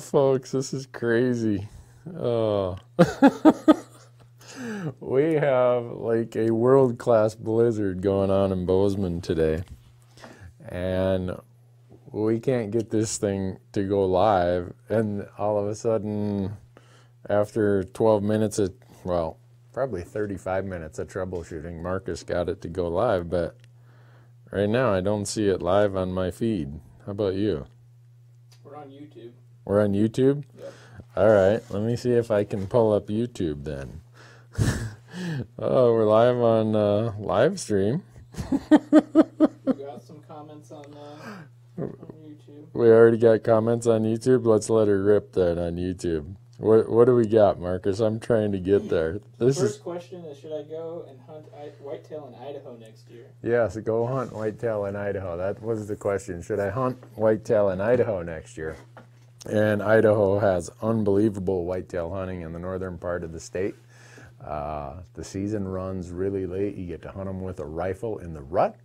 folks, this is crazy. Oh. We have like a world-class blizzard going on in Bozeman today. And we can't get this thing to go live. And all of a sudden, after 12 minutes of, well, probably 35 minutes of troubleshooting, Marcus got it to go live. But right now, I don't see it live on my feed. How about you? We're on YouTube. We're on YouTube? Yep. All right, let me see if I can pull up YouTube then. Oh, we're live on live stream. We got some comments on YouTube. We already got comments on YouTube. Let's let her rip then on YouTube. What do we got, Marcus? I'm trying to get there. First question is, should I go and hunt whitetail in Idaho next year? Yes, go hunt whitetail in Idaho. That was the question. Should I hunt whitetail in Idaho next year? And Idaho has unbelievable whitetail hunting in the northern part of the state. The season runs really late. You get to hunt them with a rifle in the rut.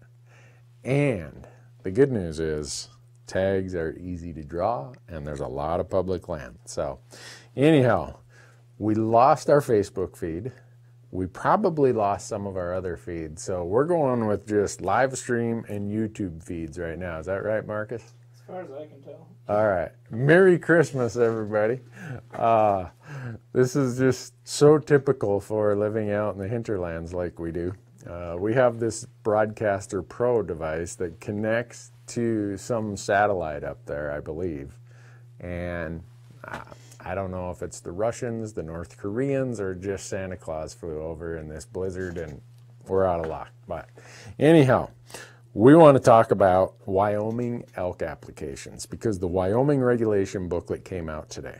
And the good news is tags are easy to draw, and there's a lot of public land. So anyhow, we lost our Facebook feed. We probably lost some of our other feeds. So we're going with just live stream and YouTube feeds right now. Is that right, Marcus? As far as I can tell. All right. Merry Christmas, everybody. This is just so typical for living out in the hinterlands like we do. We have this Broadcaster Pro device that connects to some satellite up there, I believe. And I don't know if it's the Russians, the North Koreans, or just Santa Claus flew over in this blizzard and we're out of luck. But anyhow, we want to talk about Wyoming elk applications because the Wyoming regulation booklet came out today.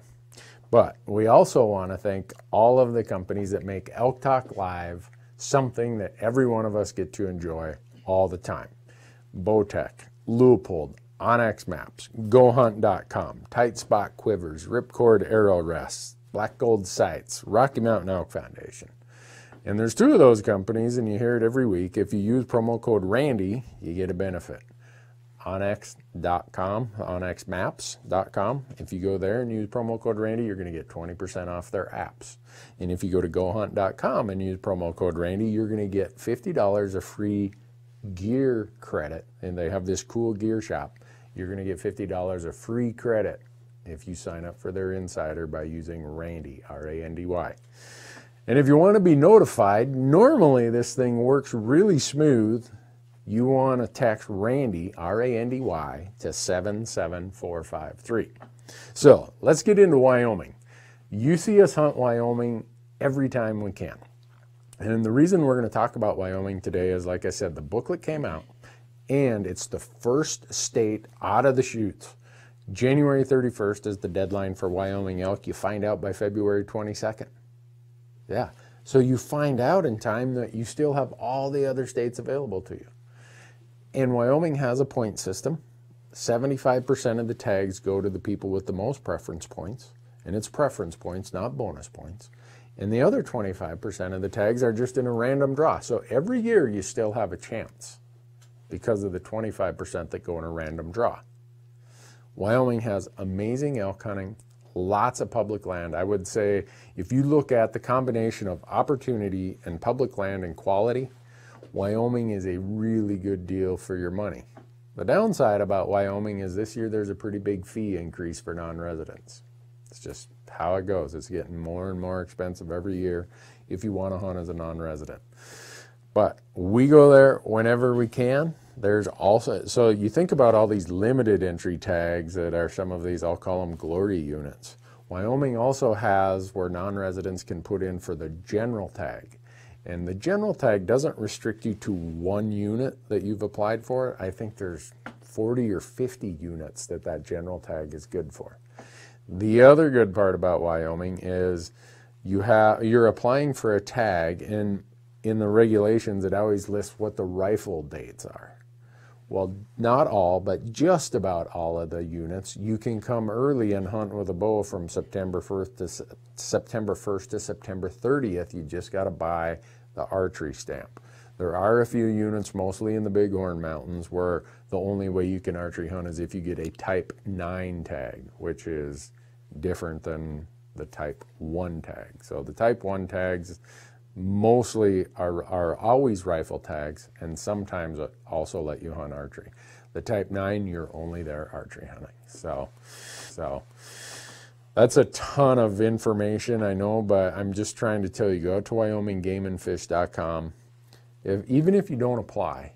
But we also want to thank all of the companies that make Elk Talk Live something that every one of us get to enjoy all the time. Bowtech, Leupold, Onyx Maps, GoHunt.com, Tight Spot Quivers, Ripcord Arrow Rests, Black Gold Sights, Rocky Mountain Elk Foundation. And there's two of those companies, and you hear it every week. If you use promo code Randy, you get a benefit. Onyx.com, onyxmaps.com. If you go there and use promo code Randy, you're going to get 20% off their apps. And if you go to GoHunt.com and use promo code Randy, you're going to get $50 of free gear credit. And they have this cool gear shop. You're going to get $50 of free credit if you sign up for their insider by using Randy, R-A-N-D-Y. And if you want to be notified, normally this thing works really smooth. You want to text Randy, R-A-N-D-Y, to 77453. So let's get into Wyoming. You see us hunt Wyoming every time we can. And the reason we're going to talk about Wyoming today is, like I said, the booklet came out, and it's the first state out of the chutes. January 31st is the deadline for Wyoming elk. You find out by February 22nd. Yeah, so you find out in time that you still have all the other states available to you. And Wyoming has a point system. 75% of the tags go to the people with the most preference points, and it's preference points, not bonus points. And the other 25% of the tags are just in a random draw. So every year you still have a chance because of the 25% that go in a random draw. Wyoming has amazing elk hunting. Lots of public land. I would say if you look at the combination of opportunity and public land and quality, Wyoming is a really good deal for your money. The downside about Wyoming is this year there's a pretty big fee increase for non-residents. It's just how it goes. It's getting more and more expensive every year if you want to hunt as a non-resident. But we go there whenever we can. There's also, so you think about all these limited entry tags that are some of these, I'll call them glory units. Wyoming also has where non-residents can put in for the general tag. And the general tag doesn't restrict you to one unit that you've applied for. I think there's 40 or 50 units that general tag is good for. The other good part about Wyoming is you're applying for a tag, and in the regulations it always lists what the rifle dates are. Well, not all, but just about all of the units, you can come early and hunt with a bow from September 1st to September 30th. You just got to buy the archery stamp. There are a few units, mostly in the Bighorn Mountains, where the only way you can archery hunt is if you get a Type 9 tag, which is different than the type 1 tag. So the type 1 tags mostly are always rifle tags, and sometimes also let you hunt archery. The type 9, you're only there archery hunting. So that's a ton of information, I know, but I'm just trying to tell you, go to WyomingGameandFish.com. Even if you don't apply,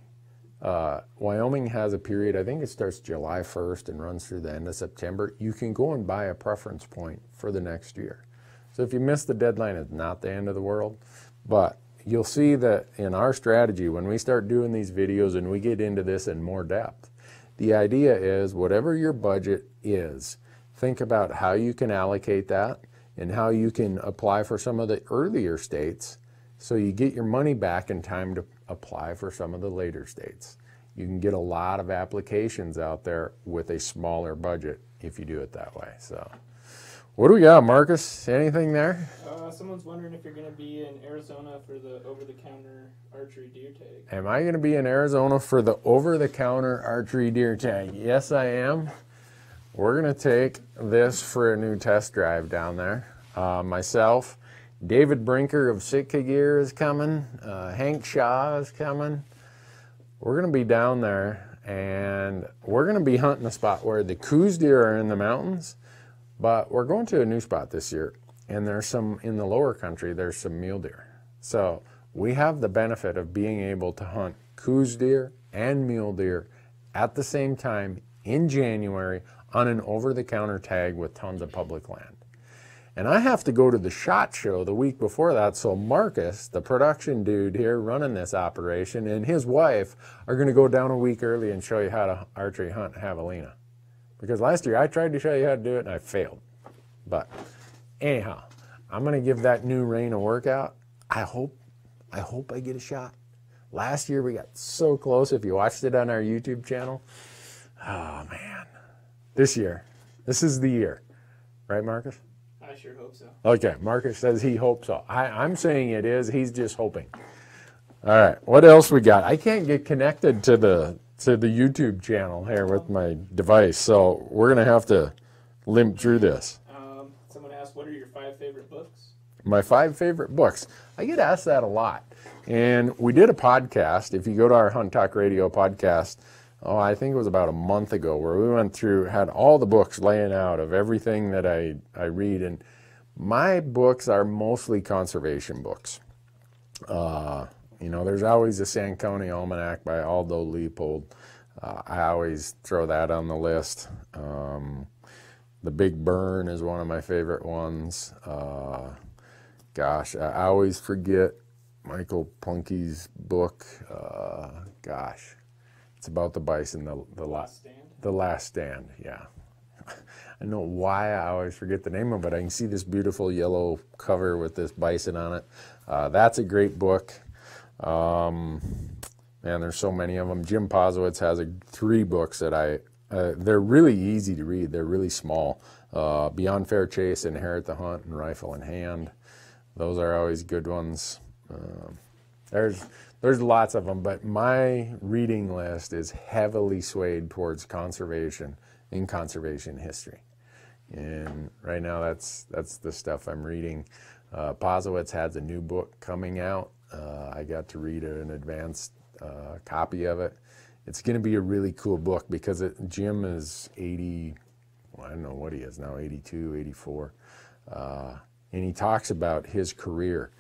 Wyoming has a period, I think it starts July 1st and runs through the end of September. You can go and buy a preference point for the next year. So if you miss the deadline, it's not the end of the world. But you'll see that in our strategy, when we start doing these videos and we get into this in more depth, the idea is whatever your budget is, think about how you can allocate that and how you can apply for some of the earlier states so you get your money back in time to apply for some of the later states. You can get a lot of applications out there with a smaller budget if you do it that way. So, what do we got, Marcus? Anything there? Someone's wondering if you're going to be in Arizona for the over-the-counter archery deer tag. Am I going to be in Arizona for the over-the-counter archery deer tag? Yes, I am. We're going to take this for a new test drive down there. Myself, David Brinker of Sitka Gear is coming. Hank Shaw is coming. We're going to be down there, and we're going to be hunting a spot where the coos deer are in the mountains, but we're going to a new spot this year, and there's some, in the lower country, there's some mule deer. So we have the benefit of being able to hunt coos deer and mule deer at the same time in January on an over-the-counter tag with tons of public land. And I have to go to the SHOT Show the week before that, so Marcus, the production dude here running this operation, and his wife are going to go down a week early and show you how to archery hunt javelina. Because last year I tried to show you how to do it and I failed. But anyhow, I'm going to give that new rein a workout. I hope I get a shot. Last year we got so close. If you watched it on our YouTube channel, oh man. This year, this is the year. Right, Marcus? I sure hope so. Okay, Marcus says he hopes so. I'm saying it is. He's just hoping. All right, what else we got? I can't get connected to the YouTube channel here with my device, so we're gonna have to limp through this. Someone asked, what are your 5 favorite books? My 5 favorite books. I get asked that a lot, and we did a podcast. If you go to our Hunt Talk Radio podcast, I think it was about a month ago, where we went through, had all the books laying out of everything that I read, and my books are mostly conservation books. You know, there's always the Sanconey Almanac by Aldo Leopold. I always throw that on the list. The Big Burn is one of my favorite ones. Gosh, I always forget Michael Plunke's book. Gosh. It's about the bison, the Last Stand, yeah. I don't know why I always forget the name of it. I can see this beautiful yellow cover with this bison on it. That's a great book. Man, there's so many of them. Jim Posowitz has 3 books that they're really easy to read. They're really small. Beyond Fair Chase, Inherit the Hunt, and Rifle in Hand. Those are always good ones. There's lots of them, but my reading list is heavily swayed towards conservation and conservation history. And right now that's the stuff I'm reading. Posowitz has a new book coming out. I got to read an advanced copy of it. It's going to be a really cool book because Jim is 80, well, I don't know what he is now, 82, 84. And he talks about his career.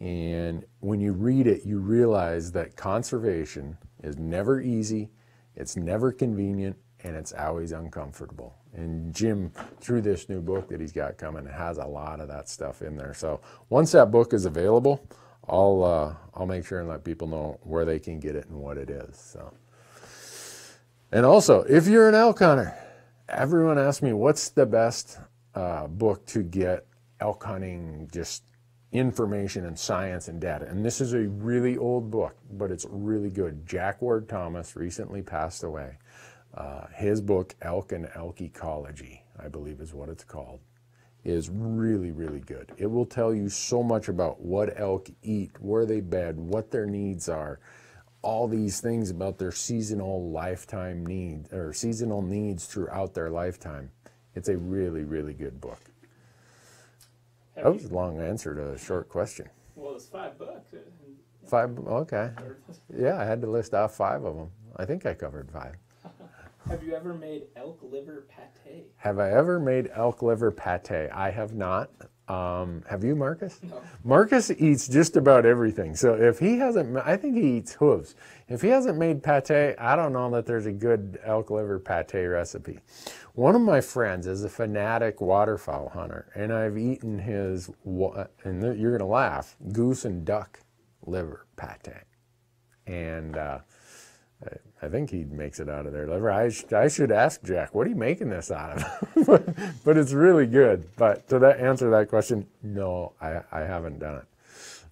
And when you read it, you realize that conservation is never easy, it's never convenient, and it's always uncomfortable. And Jim, through this new book that he's got coming, has a lot of that stuff in there. So once that book is available, I'll make sure and let people know where they can get it and what it is. So, and also, if you're an elk hunter, everyone asks me what's the best book to get elk hunting just information and science and data. And this is a really old book, but it's really good. Jack Ward Thomas recently passed away. His book, Elk and Elk Ecology, I believe is what it's called, is really, really good. It will tell you so much about what elk eat, where they bed, what their needs are, all these things about their seasonal lifetime needs, or seasonal needs throughout their lifetime. It's a really, really good book. Have That was you- a long answer to a short question. Well, it's $5. 5, okay. Yeah, I had to list off 5 of them. I think I covered 5. Have you ever made elk liver pate? Have I ever made elk liver pate? I have not. Have you, Marcus? No. Marcus eats just about everything. So if he hasn't, I think he eats hooves. If he hasn't made pate, I don't know that there's a good elk liver pate recipe. One of my friends is a fanatic waterfowl hunter, and I've eaten his, and you're going to laugh, goose and duck liver pate. And I think he makes it out of their liver. I should ask Jack, what are you making this out of? But it's really good. But to answer that question, no, I haven't done it.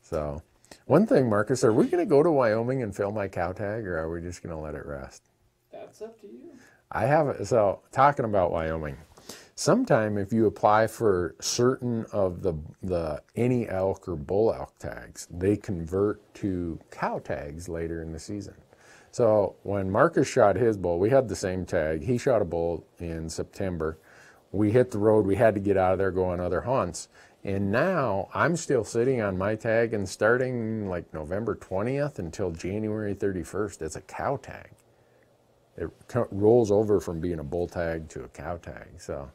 So one thing, Marcus, are we going to go to Wyoming and fill my cow tag, or are we just going to let it rest? That's up to you. I haven't. So talking about Wyoming, sometime if you apply for certain of the any elk or bull elk tags, they convert to cow tags later in the season. So when Marcus shot his bull, we had the same tag. He shot a bull in September. We hit the road. We had to get out of there, go on other hunts. And now I'm still sitting on my tag, and starting like November 20th until January 31st, it's a cow tag. It rolls over from being a bull tag to a cow tag. So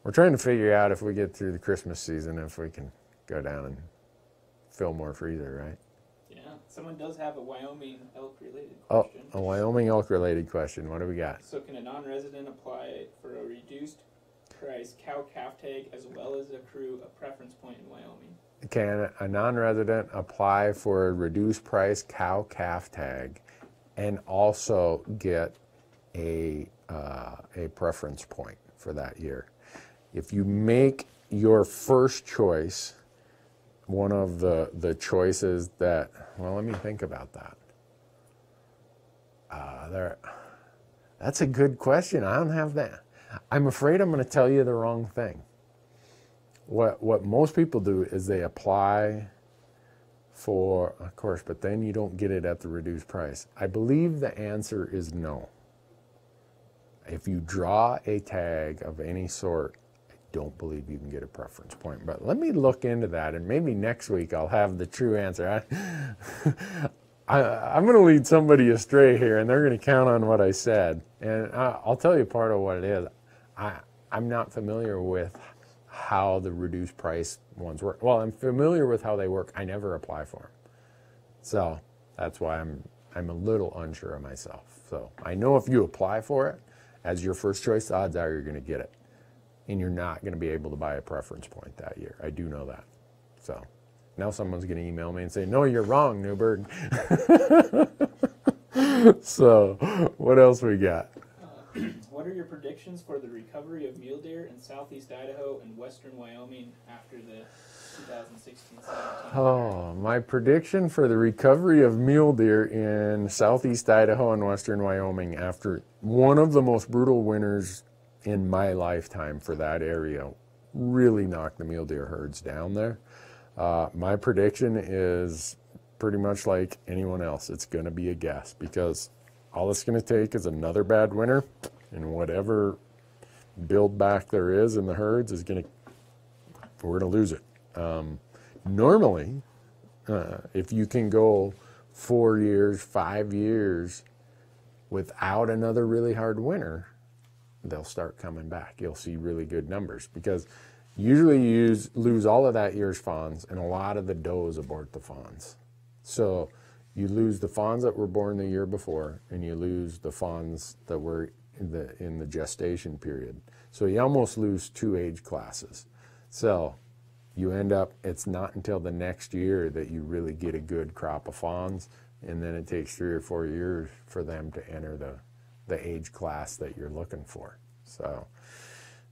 we're trying to figure out, if we get through the Christmas season, if we can go down and fill more freezer, right? Someone does have a Wyoming elk-related Oh, question. a Wyoming elk-related question. What do we got? So can a non-resident apply for a reduced price cow calf tag as well as accrue a preference point in Wyoming? Can a non-resident apply for a reduced price cow calf tag and also get a preference point for that year? If you make your first choice one of the choices that, well, let me think about that. That's a good question. I don't have that. I'm afraid I'm going to tell you the wrong thing. What most people do is they apply for, of course, but then you don't get it at the reduced price. I believe the answer is no. If you draw a tag of any sort, don't believe you can get a preference point. But let me look into that, and maybe next week I'll have the true answer. I'm going to lead somebody astray here, and they're going to count on what I said. And I'll tell you part of what it is. I'm not familiar with how the reduced price ones work. Well, I'm familiar with how they work. I never apply for them. So that's why I'm a little unsure of myself. So I know if you apply for it as your first choice, odds are you're going to get it. And you're not going to be able to buy a preference point that year. I do know that. So now someone's going to email me and say, no, you're wrong, Newberg. So what else we got? What are your predictions for the recovery of mule deer in southeast Idaho and western Wyoming after the 2016-17? Oh, my prediction for the recovery of mule deer in southeast Idaho and western Wyoming after one of the most brutal winters in my lifetime for that area, really knocked the mule deer herds down there. My prediction is pretty much like anyone else. It's going to be a guess, because all it's going to take is another bad winter, and whatever build back there is in the herds is going to, we're going to lose it. Normally, if you can go 4 years, 5 years without another really hard winter, they'll start coming back. You'll see really good numbers, because usually you lose all of that year's fawns, and a lot of the does abort the fawns. So you lose the fawns that were born the year before, and you lose the fawns that were in the gestation period. So you almost lose 2 age classes. So you end up, it's not until the next year that you really get a good crop of fawns, and then it takes 3 or 4 years for them to enter the age class that you're looking for. So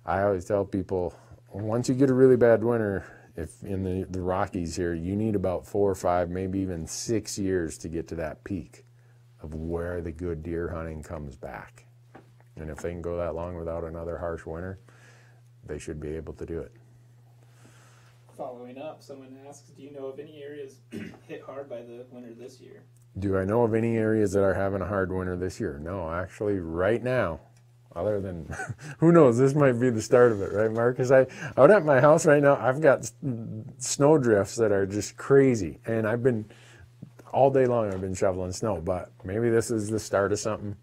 I always tell people, once you get a really bad winter, if in the Rockies here, you need about 4 or 5, maybe even 6 years to get to that peak of where the good deer hunting comes back. And if they can go that long without another harsh winter, they should be able to do it. Following up, someone asks, do you know of any areas hit hard by the winter this year? Do I know of any areas that are having a hard winter this year? No, actually, right now, other than, who knows, this might be the start of it, right, Marcus? Out at my house right now, I've got snow drifts that are just crazy, and I've been, all day long I've been shoveling snow, but maybe this is the start of something.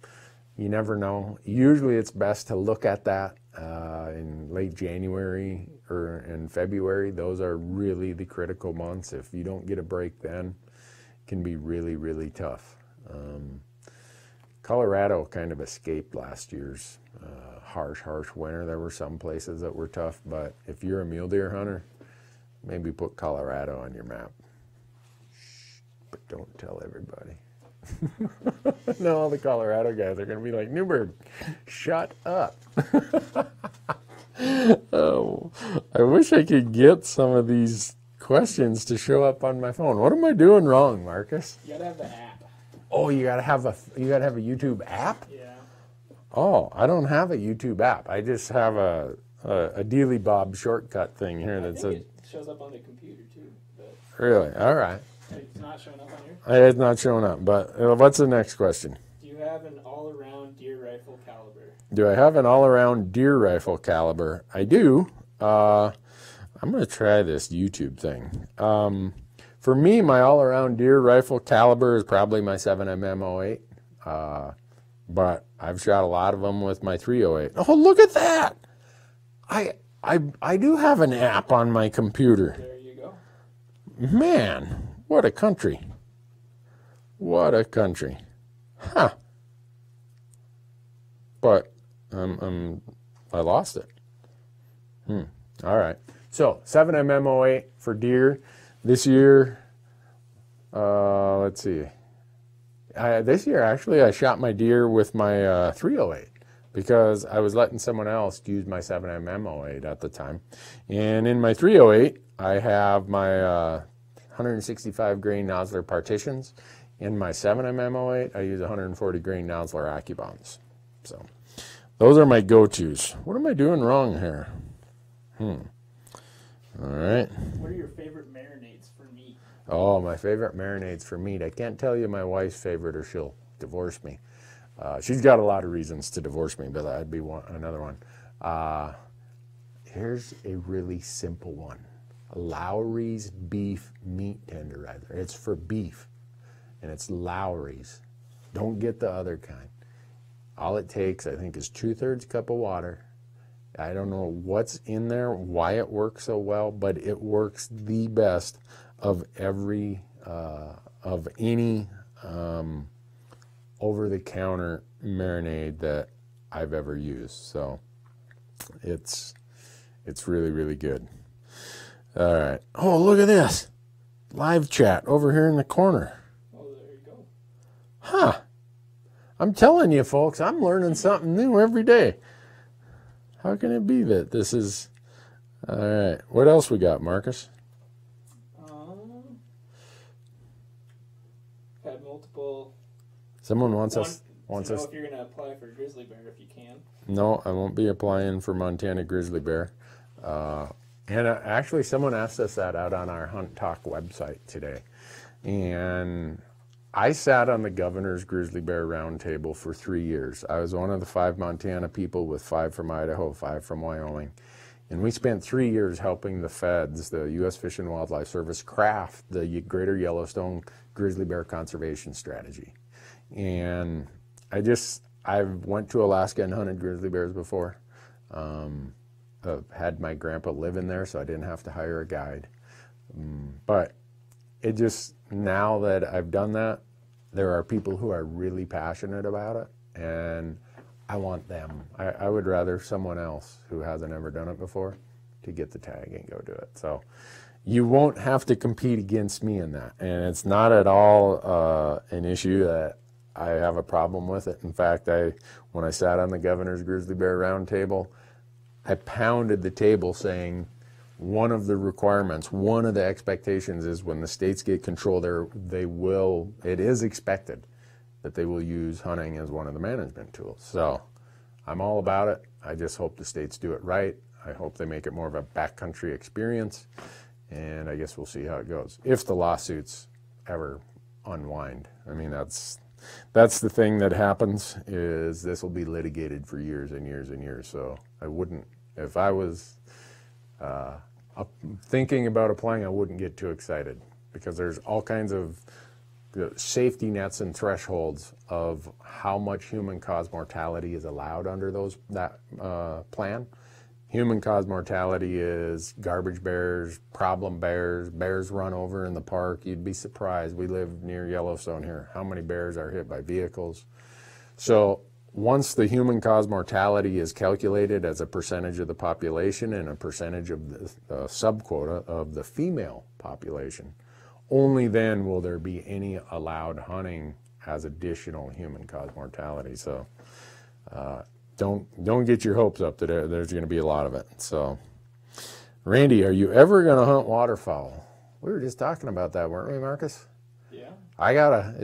You never know. Usually it's best to look at that in late January or in February. Those are really the critical months. If you don't get a break then, it can be really, really tough. Colorado kind of escaped last year's harsh winter. There were some places that were tough, but if you're a mule deer hunter, maybe put Colorado on your map. Shh, but don't tell everybody. No, all the Colorado guys are going to be like, Newberg, shut up. Oh, I wish I could get some of these questions to show up on my phone. What am I doing wrong, Marcus? You gotta have the app. Oh, you gotta have a YouTube app? Yeah. Oh, I don't have a YouTube app. I just have a Dealy Bob shortcut thing here that says. It shows up on the computer too. But really? All right. it's not showing up on here. It's not showing up. But what's the next question? Do you have an all-around deer rifle caliber? Do I have an all-around deer rifle caliber? I do. I'm going to try this YouTube thing. For me, my all-around deer rifle caliber is probably my 7mm 08. But I've shot a lot of them with my 308. Oh, look at that! I do have an app on my computer. There you go. Man, what a country. What a country. Huh. But I lost it. All right. So 7mm 08 for deer. This year, let's see. This year, actually, I shot my deer with my 308 because I was letting someone else use my 7mm 08 at the time. And in my 308, I have my 165 grain Nosler partitions. In my 7mm 08, I use 140 grain Nosler AccuBonds. So those are my go-tos. What am I doing wrong here? All right. What are your favorite marinades for meat? Oh, my favorite marinades for meat. I can't tell you my wife's favorite or she'll divorce me. She's got a lot of reasons to divorce me, but that'd be another one. Here's a really simple one. Lowry's beef meat tenderizer. It's for beef, and it's Lowry's. Don't get the other kind. All it takes, I think, is 2/3 cup of water. I don't know what's in there, why it works so well, but it works the best of any over-the-counter marinade that I've ever used. So it's really, really good. All right. Oh, look at this. Live chat over here in the corner. Oh, there you go. Huh. I'm telling you, folks, I'm learning something new every day. How can it be that this is... All right. What else we got, Marcus? Had multiple... Someone wants to us... know if you're going to apply for Grizzly Bear, if you can. No, I won't be applying for Montana Grizzly Bear. And actually, someone asked us that out on our Hunt Talk website today. And I sat on the governor's Grizzly Bear Roundtable for 3 years. I was one of the 5 Montana people with 5 from Idaho, 5 from Wyoming. And we spent 3 years helping the feds, the U.S. Fish and Wildlife Service, craft the Greater Yellowstone Grizzly Bear Conservation Strategy. And I've went to Alaska and hunted grizzly bears before. I've had my grandpa live in there, so I didn't have to hire a guide. But it just, now that I've done that, there are people who are really passionate about it, and I want them. I would rather someone else who hasn't ever done it before to get the tag and go do it. So you won't have to compete against me in that, and it's not at all an issue that I have a problem with it. In fact, when I sat on the governor's Grizzly Bear Roundtable, I pounded the table saying one of the requirements, one of the expectations is when the states get control there, it is expected that they will use hunting as one of the management tools. So I'm all about it. I just hope the states do it right. I hope they make it more of a backcountry experience, and I guess we'll see how it goes. If the lawsuits ever unwind. I mean, that's the thing that happens, is this will be litigated for years and years and years. So I wouldn't, if I was thinking about applying, I wouldn't get too excited, because there's all kinds of safety nets and thresholds of how much human-caused mortality is allowed under that plan. Human-caused mortality is garbage bears, problem bears, bears run over in the park. You'd be surprised. We live near Yellowstone here. How many bears are hit by vehicles? So once the human-caused mortality is calculated as a percentage of the population and a percentage of the subquota of the female population, only then will there be any allowed hunting as additional human-caused mortality. So don't get your hopes up that there's going to be a lot of it. So, Randy, are you ever going to hunt waterfowl? We were just talking about that, weren't we, Marcus? Yeah.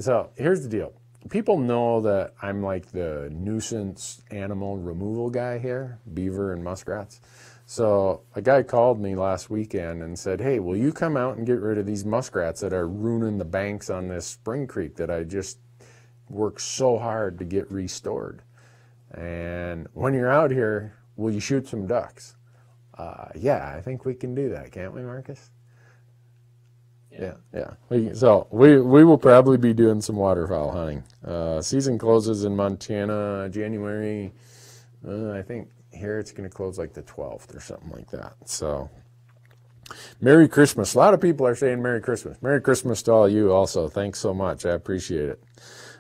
So here's the deal. People know that I'm like the nuisance animal removal guy here, beaver and muskrats. So a guy called me last weekend and said, hey, will you come out and get rid of these muskrats that are ruining the banks on this spring creek that I just worked so hard to get restored? And when you're out here, will you shoot some ducks? Yeah, I think we can do that, can't we, Marcus? Yeah. So we will probably be doing some waterfowl hunting. Season closes in Montana January. I think here it's going to close like the 12th or something like that. So Merry Christmas. A lot of people are saying Merry Christmas. Merry Christmas to all you also. Thanks so much. I appreciate it.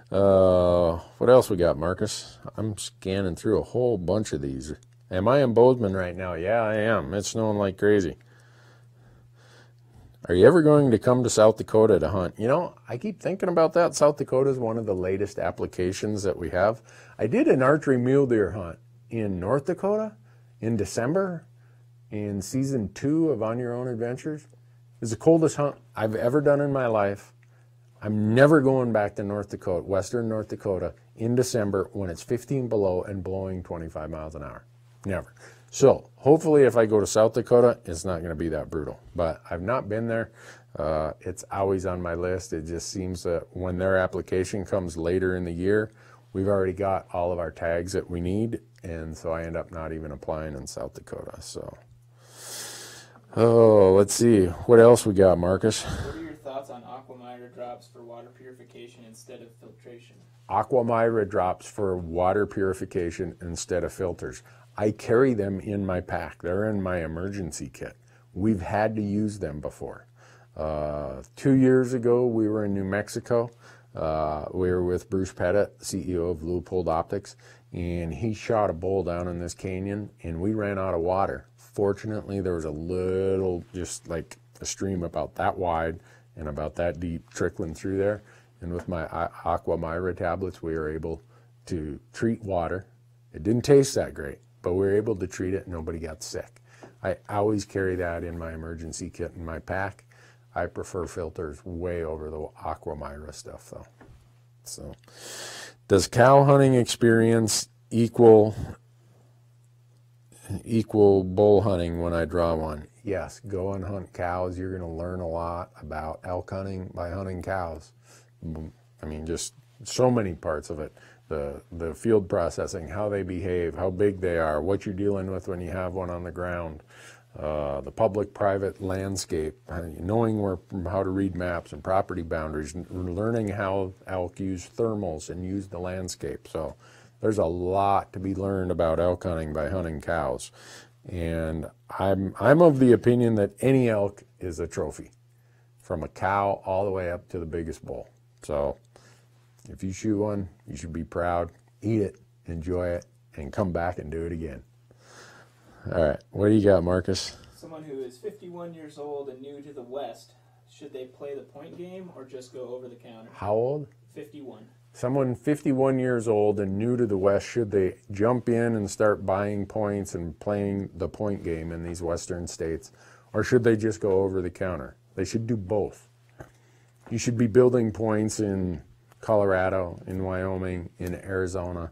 What else we got, Marcus? I'm scanning through a whole bunch of these. Am I in Bozeman right now? Yeah, I am. It's snowing like crazy. Are you ever going to come to South Dakota to hunt? You know, I keep thinking about that. South Dakota is one of the latest applications that we have. I did an archery mule deer hunt in North Dakota in December in season 2 of On Your Own Adventures. It's the coldest hunt I've ever done in my life. I'm never going back to North Dakota, western North Dakota, in December when it's 15 below and blowing 25 miles an hour. Never. So hopefully if I go to South Dakota, it's not going to be that brutal. But I've not been there. It's always on my list. It just seems that when their application comes later in the year, we've already got all of our tags that we need. And so I end up not even applying in South Dakota. So, let's see. What else we got, Marcus? What are your thoughts on Aquamira drops for water purification instead of filtration? Aquamira drops for water purification instead of filters. I carry them in my pack. They're in my emergency kit. We've had to use them before. 2 years ago, we were in New Mexico. We were with Bruce Pettit, CEO of Leupold Optics, and he shot a bull down in this canyon, and we ran out of water. Fortunately, there was a little, just like a stream about that wide and about that deep trickling through there. And with my Aquamira tablets, we were able to treat water. It didn't taste that great, but we were able to treat it and nobody got sick. I always carry that in my emergency kit in my pack. I prefer filters way over the Aquamira stuff though. So, does cow hunting experience equal bull hunting when I draw one? Yes, go and hunt cows. You're going to learn a lot about elk hunting by hunting cows. I mean, just so many parts of it. The field processing, how they behave, how big they are, what you're dealing with when you have one on the ground, the public-private landscape, knowing how to read maps and property boundaries, learning how elk use thermals and use the landscape. So there's a lot to be learned about elk hunting by hunting cows. And I'm of the opinion that any elk is a trophy, from a cow all the way up to the biggest bull. So if you shoot one, you should be proud, eat it, enjoy it, and come back and do it again. All right, what do you got, Marcus? Someone who is 51 years old and new to the West, should they play the point game or just go over the counter? How old? 51. Someone 51 years old and new to the West, should they jump in and start buying points and playing the point game in these Western states, or should they just go over the counter? They should do both. You should be building points in Colorado, in Wyoming, in Arizona,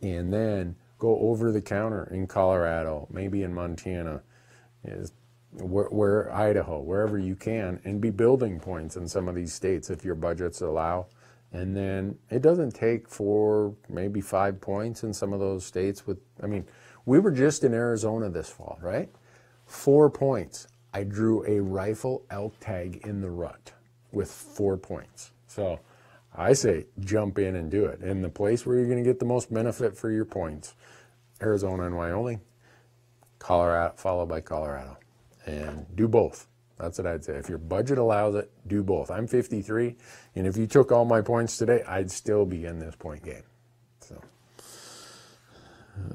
and then go over the counter in Colorado, maybe in Montana. where Idaho, wherever you can, and be building points in some of these states if your budgets allow. And then it doesn't take 4, maybe 5 points in some of those states. I mean, we were just in Arizona this fall, right? 4 points. I drew a rifle elk tag in the rut with 4 points. So I say jump in and do it. And the place where you're going to get the most benefit for your points, Arizona and Wyoming, Colorado, followed by Colorado. And do both. That's what I'd say. If your budget allows it, do both. I'm 53, and if you took all my points today, I'd still be in this point game. So,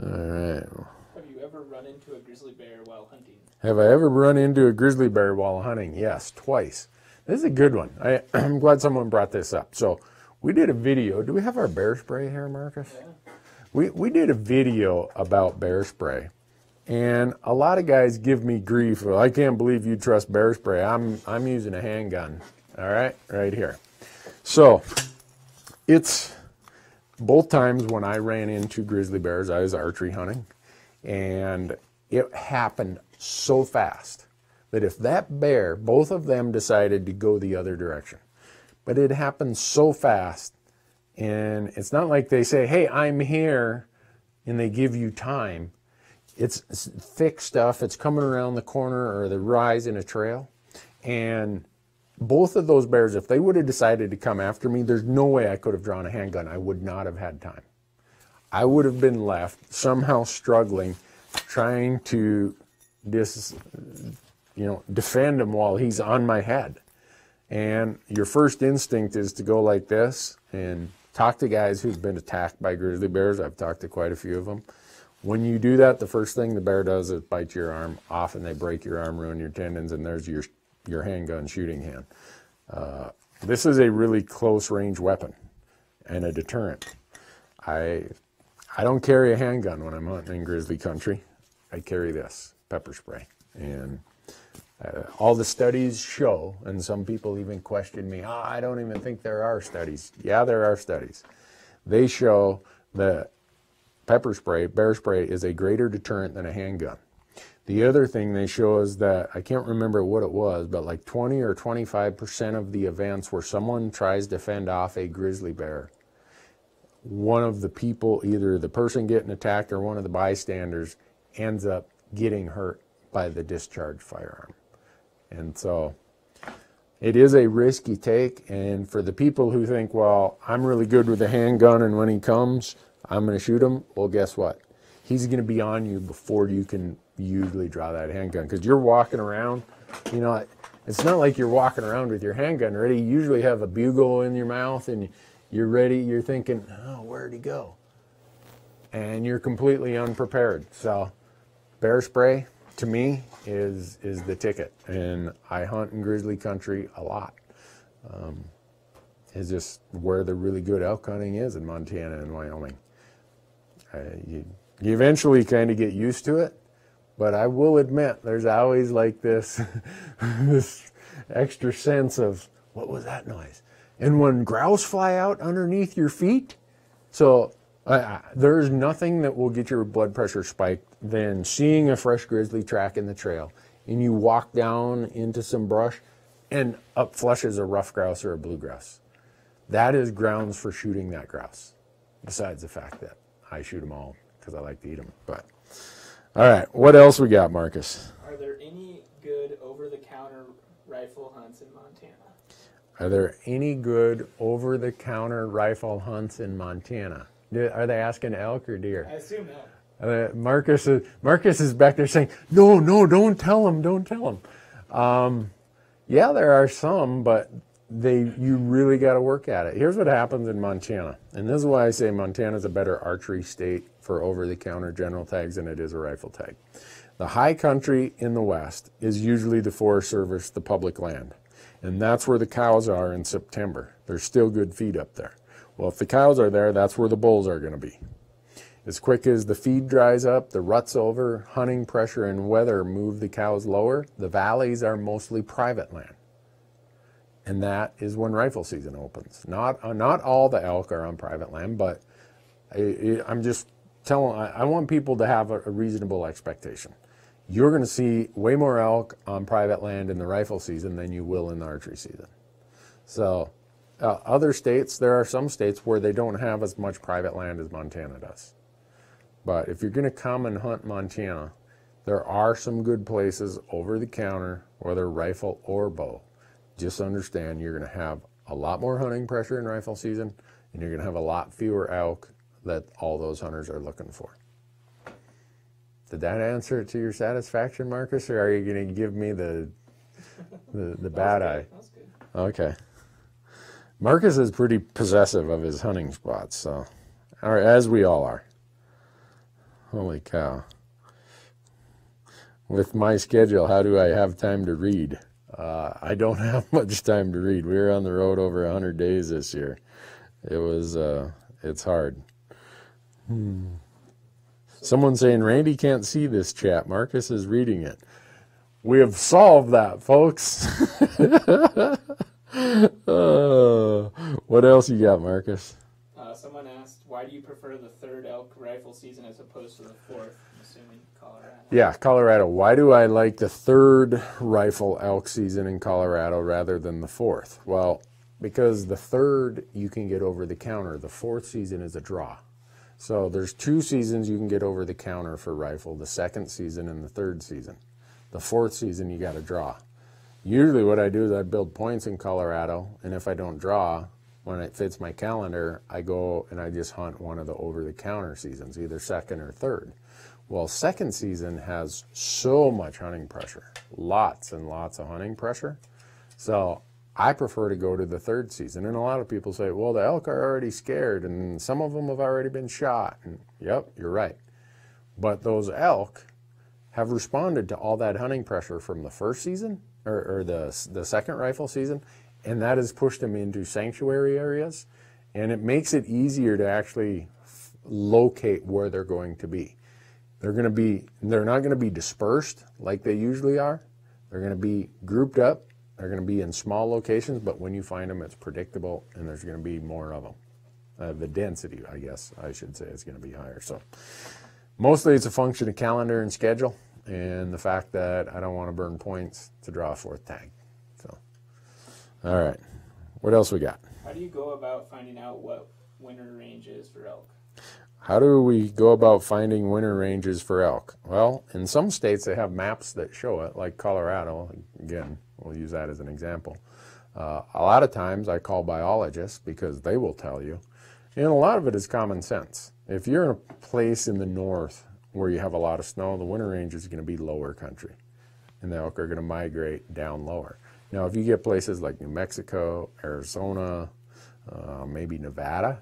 all right. Have you ever run into a grizzly bear while hunting? Have I ever run into a grizzly bear while hunting? Yes, twice. This is a good one. I'm glad someone brought this up. So we did a video. Do we have our bear spray here, Marcus? Yeah. We did a video about bear spray. And a lot of guys give me grief. Well, I can't believe you trust bear spray. I'm using a handgun. All right, right here. So it's both times when I ran into grizzly bears, I was archery hunting, and it happened so fast that if that bear, both of them decided to go the other direction, but it happened so fast, and it's not like they say, hey, I'm here, and they give you time. It's thick stuff. It's coming around the corner or the rise in a trail. And both of those bears, if they would have decided to come after me, there's no way I could have drawn a handgun. I would not have had time. I would have been left somehow struggling, trying to defend him while he's on my head. And your first instinct is to go like this and talk to guys who've been attacked by grizzly bears. I've talked to quite a few of them. When you do that, the first thing the bear does is bite your arm off, and they break your arm, ruin your tendons, and there's your handgun shooting hand. This is a really close range weapon and a deterrent. I don't carry a handgun when I'm hunting in grizzly country. I carry this pepper spray. And all the studies show, and some people even question me, I don't even think there are studies. Yeah, there are studies. They show that pepper spray, bear spray, is a greater deterrent than a handgun. The other thing they show is that, I can't remember what it was, but like 20 or 25% of the events where someone tries to fend off a grizzly bear, one of the people, either the person getting attacked or one of the bystanders, ends up getting hurt by the discharged firearm. And so it is a risky take, and for the people who think, well, I'm really good with a handgun, and when he comes, I'm going to shoot him. Well, guess what? He's going to be on you before you can usually draw that handgun, because you're walking around, it's not like you're walking around with your handgun ready. You usually have a bugle in your mouth and you're ready. You're thinking, oh, where'd he go? And you're completely unprepared. So bear spray, to me, is the ticket. And I hunt in grizzly country a lot. It's just where the really good elk hunting is in Montana and Wyoming. You eventually kind of get used to it, but I will admit there's always like this this extra sense of, what was that noise? And when grouse fly out underneath your feet, so there's nothing that will get your blood pressure spiked than seeing a fresh grizzly track in the trail, and you walk down into some brush and up flushes a rough grouse or a blue grouse. That is grounds for shooting that grouse, besides the fact that I shoot them all because I like to eat them. But all right, what else we got, Marcus? Are there any good over-the-counter rifle hunts in Montana? Are there any good over-the-counter rifle hunts in Montana? Are they asking elk or deer? I assume elk. Marcus is back there saying, no, don't tell him, don't tell him. Yeah, there are some, but you really got to work at it. Here's what happens in Montana, and this is why I say Montana is a better archery state for over-the-counter general tags than it is a rifle tag. The high country in the west is usually the Forest Service, the public land, and that's where the cows are in September. There's still good feed up there. Well, if the cows are there, that's where the bulls are going to be. As quick as the feed dries up, the rut's over, hunting pressure and weather move the cows lower, the valleys are mostly private land. And that is when rifle season opens. Not all the elk are on private land, but I'm just telling, I want people to have a reasonable expectation. you're going to see way more elk on private land in the rifle season than you will in the archery season. So other states, there are some states where they don't have as much private land as Montana does. But if you're going to come and hunt Montana, there are some good places over the counter, whether rifle or bow. Just understand you're going to have a lot more hunting pressure in rifle season, and you're going to have a lot fewer elk that all those hunters are looking for. Did that answer it to your satisfaction, Marcus, or are you going to give me the bad eye? That's good. Okay. Marcus is pretty possessive of his hunting spots, so, as we all are. Holy cow. With my schedule, how do I have time to read? I don't have much time to read. We were on the road over 100 days this year. It was, it's hard. Someone saying, Randy can't see this chat. Marcus is reading it. We have solved that, folks. What else you got, Marcus? Someone asked, why do you prefer the third elk rifle season as opposed to the fourth? I'm assuming Colorado. Yeah, Colorado. Why do I like the third rifle elk season in Colorado rather than the fourth? Well, because the third you can get over the counter. The fourth season is a draw. So there's 2 seasons you can get over the counter for rifle, the second season and the third season. The fourth season you got to draw. Usually what I do is I build points in Colorado, and if I don't draw, when it fits my calendar, I go and I just hunt one of the over-the-counter seasons, either second or third. Well, second season has so much hunting pressure, lots and lots of hunting pressure. So I prefer to go to the third season. And a lot of people say, well, the elk are already scared, and some of them have already been shot. And yep, you're right. But those elk have responded to all that hunting pressure from the first season, or the second rifle season, and that has pushed them into sanctuary areas, and it makes it easier to actually locate where they're going to be. They're not going to be dispersed like they usually are. They're going to be grouped up. They're going to be in small locations, but when you find them, it's predictable, and there's going to be more of them. The density, I guess I should say, is going to be higher. So mostly it's a function of calendar and schedule, and the fact that I don't want to burn points to draw a 4th tag. So, all right, what else we got? How do you go about finding out what winter range is for elk? How do we go about finding winter ranges for elk? Well, in some states they have maps that show it, like Colorado. Again, we'll use that as an example. A lot of times I call biologists because they will tell you. And a lot of it is common sense. If you're in a place in the north where you have a lot of snow, the winter range is going to be lower country, and the elk are going to migrate down lower. Now, if you get places like New Mexico, Arizona, maybe Nevada,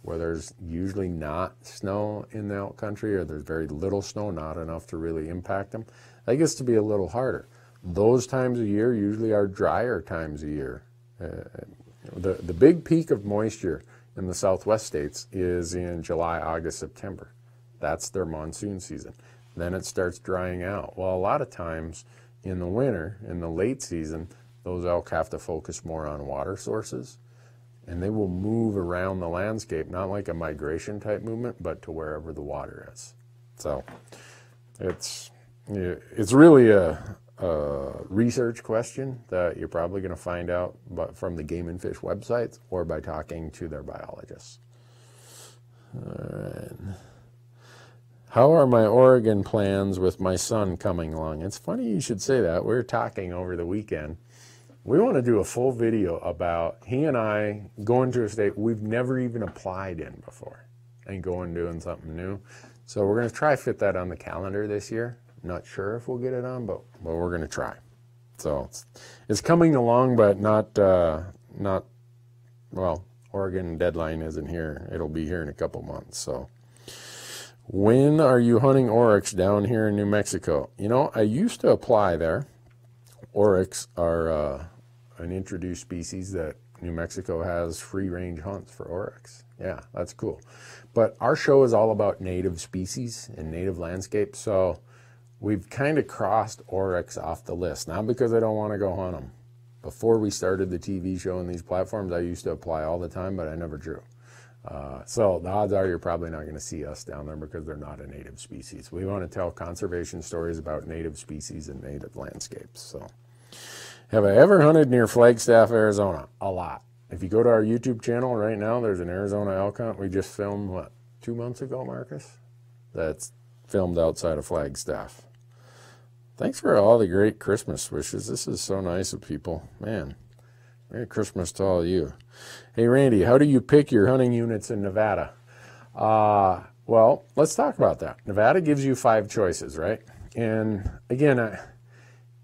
where there's usually not snow in the elk country, or there's very little snow, not enough to really impact them, that gets to be a little harder. Those times of year usually are drier times of year. The big peak of moisture in the southwest states is in July, August, September. That's their monsoon season. Then it starts drying out. Well, a lot of times in the winter, in the late season, those elk have to focus more on water sources, and they will move around the landscape, not like a migration type movement, but to wherever the water is. So it's really a research question that you're probably going to find out from the Game and Fish websites or by talking to their biologists. All right. How are my Oregon plans with my son coming along? It's funny you should say that. We were talking over the weekend. We want to do a full video about he and I going to a state we've never even applied in before and going doing something new. So we're going to try to fit that on the calendar this year. Not sure if we'll get it on, but we're going to try. So it's coming along, but not well, Oregon deadline isn't here. It'll be here in a couple months. So when are you hunting oryx down here in New Mexico? You know, I used to apply there. Oryx are an introduced species that New Mexico has free range hunts for oryx. Yeah, that's cool. But our show is all about native species and native landscape. So we've kind of crossed oryx off the list. Not because I don't want to go hunt them. Before we started the TV show and these platforms, I used to apply all the time, but I never drew. So the odds are you're probably not going to see us down there because they're not a native species. We want to tell conservation stories about native species and native landscapes. So, have I ever hunted near Flagstaff, Arizona? A lot. If you go to our YouTube channel right now, there's an Arizona elk hunt we just filmed, what, 2 months ago, Marcus? That's filmed outside of Flagstaff. Thanks for all the great Christmas wishes. This is so nice of people. Man, Merry Christmas to all of you. Hey, Randy, how do you pick your hunting units in Nevada? Well, let's talk about that. Nevada gives you 5 choices, right? And again,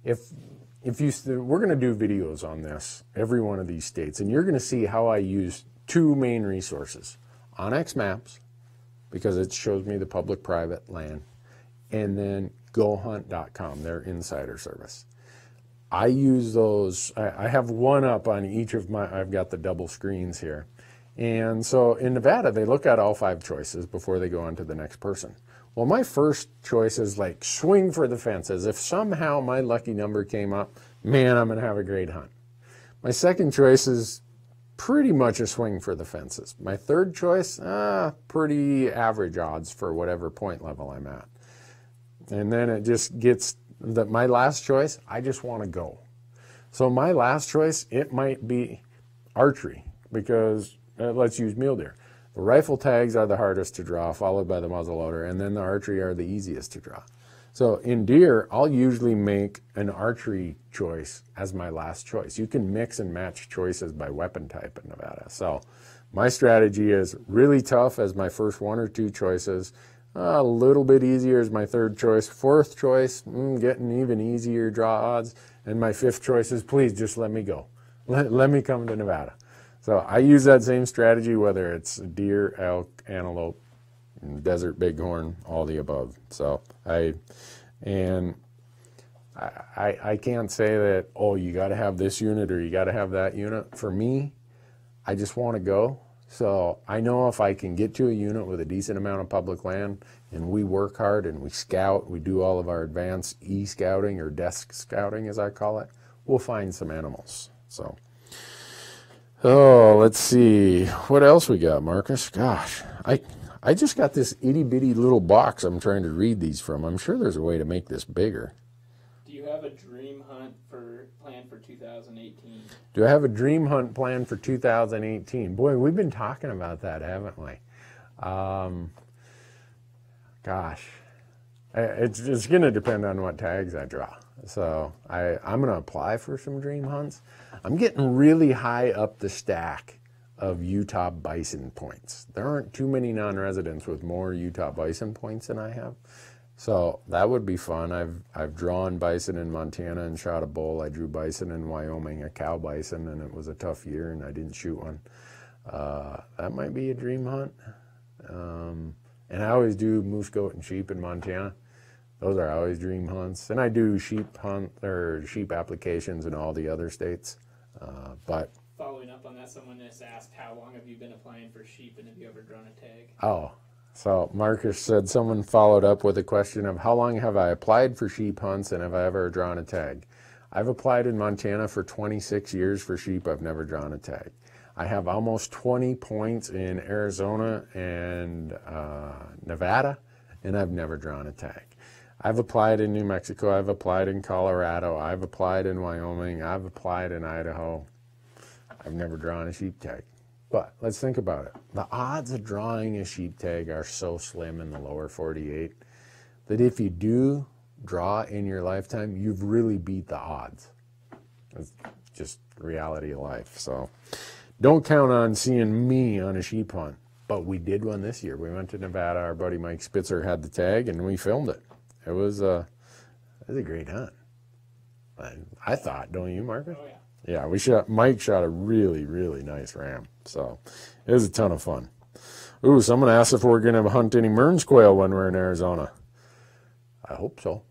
we're going to do videos on this, every one of these states, and you're going to see how I use 2 main resources. onX Maps, because it shows me the public-private land, and then GoHunt.com, their insider service. I use those. I have one up on each of my, I've got the double screens here. And so in Nevada, they look at all 5 choices before they go on to the next person. Well, my first choice is like swing for the fences. If somehow my lucky number came up, man, I'm going to have a great hunt. My second choice is pretty much a swing for the fences. My third choice, pretty average odds for whatever point level I'm at. And then it just gets, my last choice, I just want to go. So my last choice, it might be archery, because let's use mule deer. The rifle tags are the hardest to draw, followed by the muzzleloader, and then the archery are the easiest to draw. So in deer, I'll usually make an archery choice as my last choice. You can mix and match choices by weapon type in Nevada. So my strategy is really tough as my first 1 or 2 choices, a little bit easier as my third choice, fourth choice, getting even easier draw odds, and my 5th choice is please just let me go. Let me come to Nevada. So I use that same strategy, whether it's deer, elk, antelope, desert bighorn, all the above. So I can't say that, oh, you got to have this unit or you got to have that unit. For me, I just want to go. So I know if I can get to a unit with a decent amount of public land and we work hard and we scout, we do all of our advanced e-scouting or desk scouting as I call it, we'll find some animals. So, oh, let's see. What else we got, Marcus? Gosh, I just got this itty-bitty little box I'm trying to read these from. I'm sure there's a way to make this bigger. Do you have a dream hunt planned for 2018? Do I have a dream hunt planned for 2018? Boy, we've been talking about that, haven't we? Gosh, it's going to depend on what tags I draw. So I'm going to apply for some dream hunts. I'm getting really high up the stack of Utah bison points. There aren't too many non-residents with more Utah bison points than I have. So that would be fun. I've drawn bison in Montana and shot a bull. I drew bison in Wyoming, a cow bison, and it was a tough year and I didn't shoot one. That might be a dream hunt. And I always do moose, goat, and sheep in Montana. Those are always dream hunts. And I do sheep applications in all the other states. But following up on that, someone just asked, how long have you been applying for sheep and have you ever drawn a tag? Oh, so Marcus said someone followed up with a question of how long have I applied for sheep hunts and have I ever drawn a tag? I've applied in Montana for 26 years for sheep. I've never drawn a tag. I have almost 20 points in Arizona and Nevada, and I've never drawn a tag. I've applied in New Mexico. I've applied in Colorado. I've applied in Wyoming. I've applied in Idaho. I've never drawn a sheep tag. But let's think about it. The odds of drawing a sheep tag are so slim in the lower 48 that if you do draw in your lifetime, you've really beat the odds. It's just reality of life. So don't count on seeing me on a sheep hunt. But we did one this year. We went to Nevada. Our buddy Mike Spitzer had the tag, and we filmed it. It was a great hunt. I thought, don't you, Marcus? Oh, yeah. Yeah, Mike shot a really, really nice ram. So it was a ton of fun. Ooh, someone asked if we're going to hunt any Mearns quail when we're in Arizona. I hope so.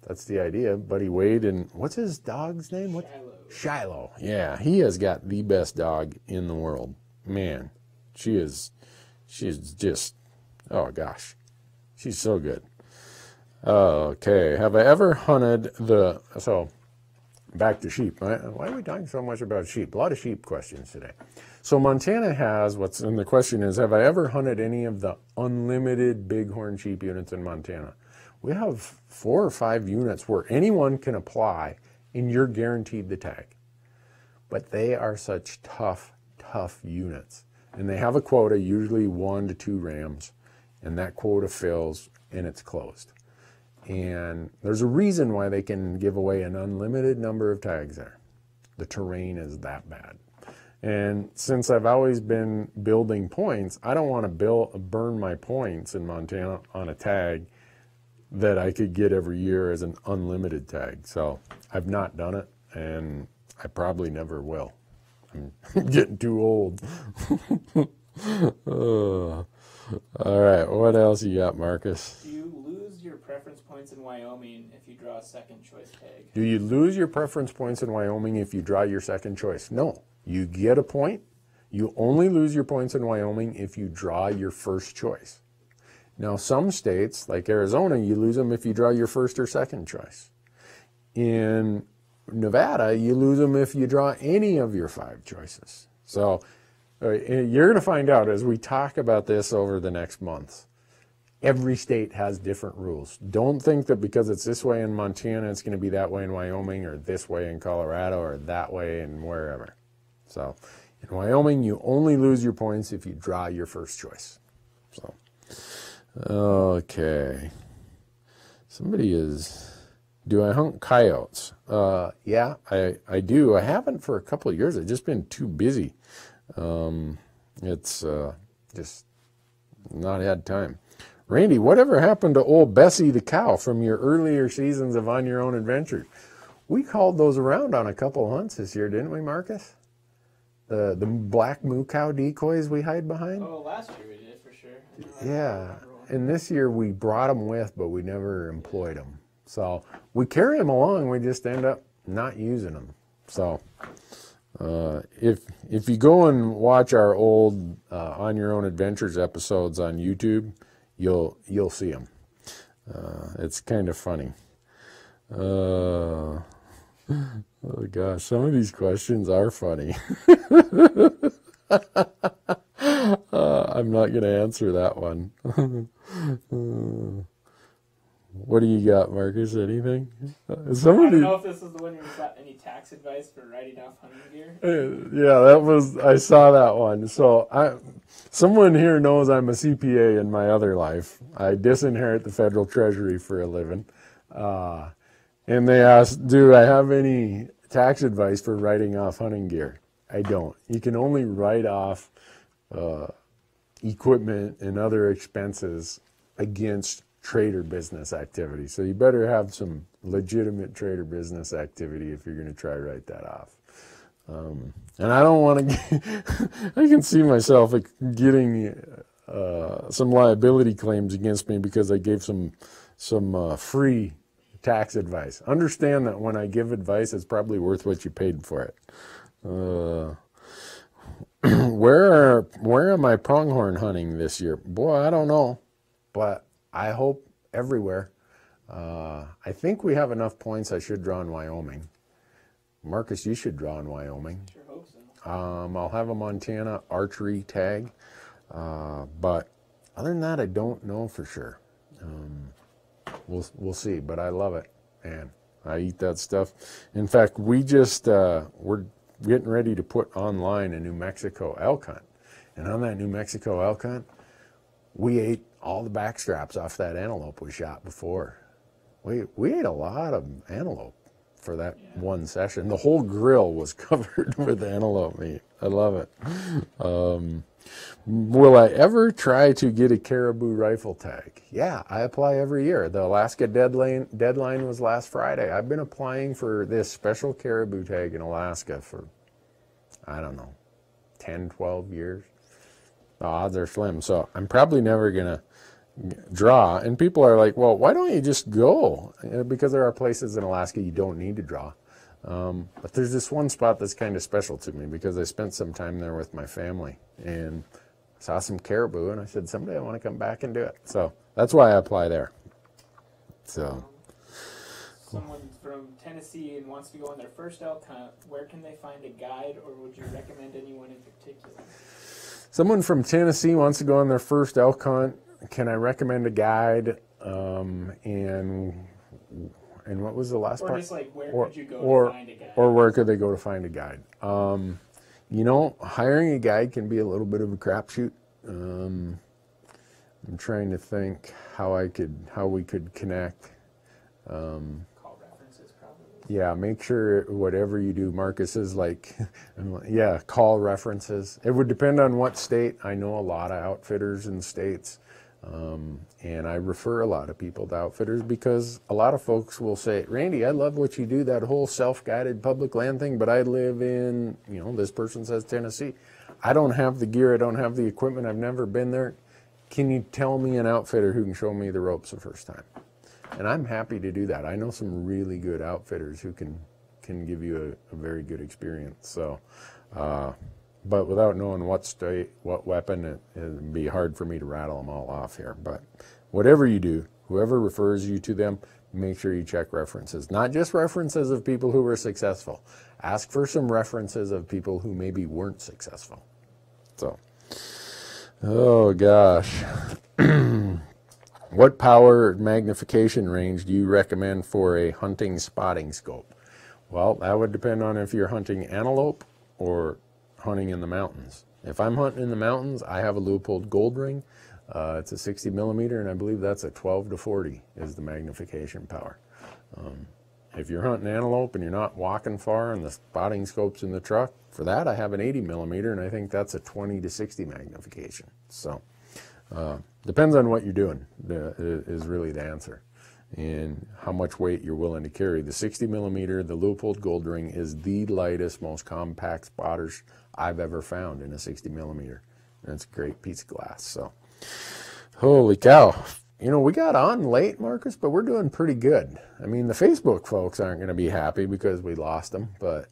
That's the idea. Buddy Wade and what's his dog's name? Shiloh. Yeah, he has got the best dog in the world. Man, she's just, oh gosh, she's so good. Okay, have I ever hunted so back to sheep. Why are we talking so much about sheep? A lot of sheep questions today. So Montana has, and the question is, have I ever hunted any of the unlimited bighorn sheep units in Montana? We have 4 or 5 units where anyone can apply and you're guaranteed the tag. But they are such tough units. And they have a quota, usually 1 to 2 rams, and that quota fills and it's closed. And there's a reason why they can give away an unlimited number of tags there. The terrain is that bad. And since I've always been building points, I don't want to burn my points in Montana on a tag that I could get every year as an unlimited tag. So I've not done it, and I probably never will. I'm getting too old. All right, what else you got, Marcus? Do you lose your preference points in Wyoming if you draw a second choice tag? Do you lose your preference points in Wyoming if you draw your second choice? No. You get a point. You only lose your points in Wyoming if you draw your first choice. Now, some states, like Arizona, you lose them if you draw your first or second choice. In Nevada, you lose them if you draw any of your 5 choices. So you're going to find out as we talk about this over the next months. Every state has different rules. Don't think that because it's this way in Montana, it's going to be that way in Wyoming, or this way in Colorado, or that way in wherever. So in Wyoming, you only lose your points if you draw your first choice. So, okay. Do I hunt coyotes? Yeah, I do. I haven't for a couple of years. I've just been too busy. It's just not had time. Randy, whatever happened to old Bessie the cow from your earlier seasons of On Your Own Adventures? We called those around on a couple of hunts this year, didn't we, Marcus? The black moo cow decoys we hide behind? Oh, last year we did, for sure. Yeah, and this year we brought them with, but we never employed them. So we carry them along, we just end up not using them. So if you go and watch our old On Your Own Adventures episodes on YouTube, you'll see them. It's kind of funny. Oh gosh, some of these questions are funny. I'm not going to answer that one. What do you got, Marcus? Anything? I don't know if this is the one you got any tax advice for writing off hunting gear. Yeah, I saw that one. So someone here knows I'm a CPA in my other life. I disinherit the federal treasury for a living. And they asked, do I have any tax advice for writing off hunting gear? I don't. You can only write off equipment and other expenses against trade or business activity. So you better have some legitimate trade or business activity if you're going to try to write that off. And I don't want to, I can see myself getting some liability claims against me because I gave some free tax advice. Understand that when I give advice, it's probably worth what you paid for it. Where am I pronghorn hunting this year? Boy, I don't know, but I hope everywhere. I think we have enough points I should draw in Wyoming. Marcus, you should draw in Wyoming. Sure hope so. I'll have a Montana archery tag, but other than that, I don't know for sure. We'll see, but I love it, man. I eat that stuff. In fact, we're getting ready to put online a New Mexico elk hunt, and on that New Mexico elk hunt, we ate all the back straps off that antelope we shot before. We ate a lot of antelope for that one session. The whole grill was covered with antelope meat. I love it. Will I ever try to get a caribou rifle tag? Yeah, I apply every year. The Alaska deadline was last Friday. I've been applying for this special caribou tag in Alaska for, I don't know, 10, 12 years. The odds are slim. So I'm probably never going to draw. And people are like, well, why don't you just go? Because there are places in Alaska you don't need to draw. But there's this one spot that's kind of special to me because I spent some time there with my family and saw some caribou, and I said, someday I want to come back and do it. So that's why I apply there. So Someone from from Tennessee and wants to go on their first elk hunt, where can they find a guide, or would you recommend anyone in particular? Someone from Tennessee wants to go on their first elk hunt. Can I recommend a guide? And what was the last part? Or just like, where could you go to find a guide? Or where could they go to find a guide? You know, hiring a guide can be a little bit of a crapshoot. I'm trying to think how we could connect. Call references, probably. Yeah, make sure whatever you do, Marcus is like, yeah, call references. It would depend on what state. I know a lot of outfitters in states. And I refer a lot of people to outfitters because a lot of folks will say, Randy, I love what you do, that whole self-guided public land thing, but I live in, you know, this person says Tennessee. I don't have the gear, I don't have the equipment, I've never been there. Can you tell me an outfitter who can show me the ropes the first time? And I'm happy to do that. I know some really good outfitters who can give you a very good experience. So, but without knowing what state, what weapon, it'd be hard for me to rattle them all off here. But whatever you do, whoever refers you to them, make sure you check references. Not just references of people who were successful. Ask for some references of people who maybe weren't successful. So, oh gosh. What power magnification range do you recommend for a hunting spotting scope? Well, that would depend on if you're hunting antelope or hunting in the mountains. If I'm hunting in the mountains, I have a Leupold Gold Ring. It's a 60 millimeter, and I believe that's a 12 to 40 is the magnification power. If you're hunting antelope and you're not walking far and the spotting scope's in the truck, for that I have an 80 millimeter, and I think that's a 20 to 60 magnification. So depends on what you're doing is really the answer, and how much weight you're willing to carry. The 60 millimeter, the Leupold Gold Ring, is the lightest, most compact spotters I've ever found in a 60 millimeter. And it's a great piece of glass. So, holy cow. You know, we got on late, Marcus, but we're doing pretty good. I mean, the Facebook folks aren't going to be happy because we lost them, but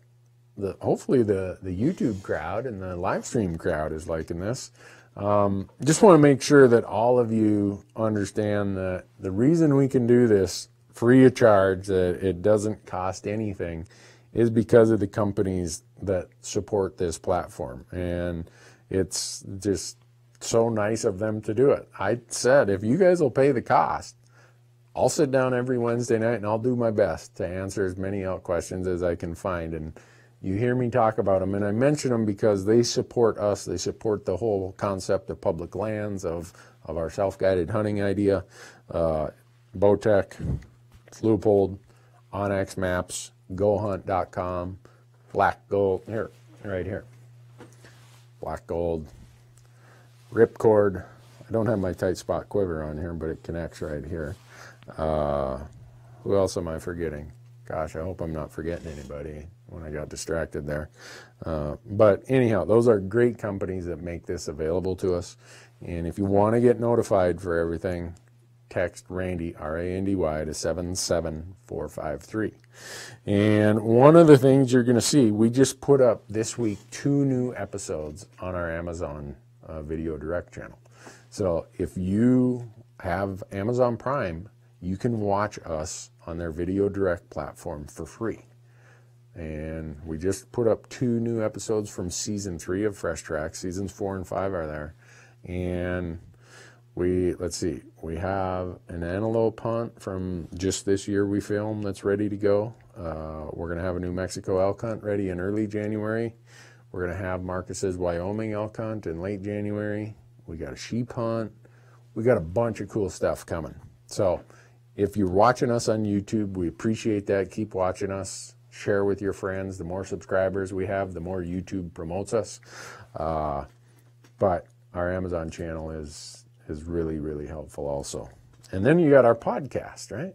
hopefully the YouTube crowd and the live stream crowd is liking this. Just want to make sure that all of you understand that the reason we can do this free of charge, that it doesn't cost anything, is because of the companies that support this platform. And it's just so nice of them to do it. I said, if you guys will pay the cost, I'll sit down every Wednesday night and I'll do my best to answer as many elk questions as I can find. And you hear me talk about them, and I mention them because they support us. They support the whole concept of public lands, of our self-guided hunting idea. Bowtech, Leupold, Onyx Maps, GoHunt.com, Black Gold, here, right here. Black Gold, Ripcord. I don't have my tight spot quiver on here, but it connects right here. Who else am I forgetting? Gosh, I hope I'm not forgetting anybody when I got distracted there. But anyhow, those are great companies that make this available to us. And if you want to get notified for everything, text Randy, R-A-N-D-Y, to 77453. And one of the things you're going to see, we just put up this week 2 new episodes on our Amazon Video Direct channel. So if you have Amazon Prime, you can watch us on their Video Direct platform for free. And we just put up 2 new episodes from season 3 of Fresh Tracks. Seasons 4 and 5 are there. And let's see, we have an antelope hunt from just this year we filmed that's ready to go. We're going to have a New Mexico elk hunt ready in early January. We're going to have Marcus's Wyoming elk hunt in late January. We got a sheep hunt. We got a bunch of cool stuff coming. So if you're watching us on YouTube, we appreciate that. Keep watching us. Share with your friends. The more subscribers we have, the more YouTube promotes us. But our Amazon channel is really, really helpful also. And then you got our podcast, right?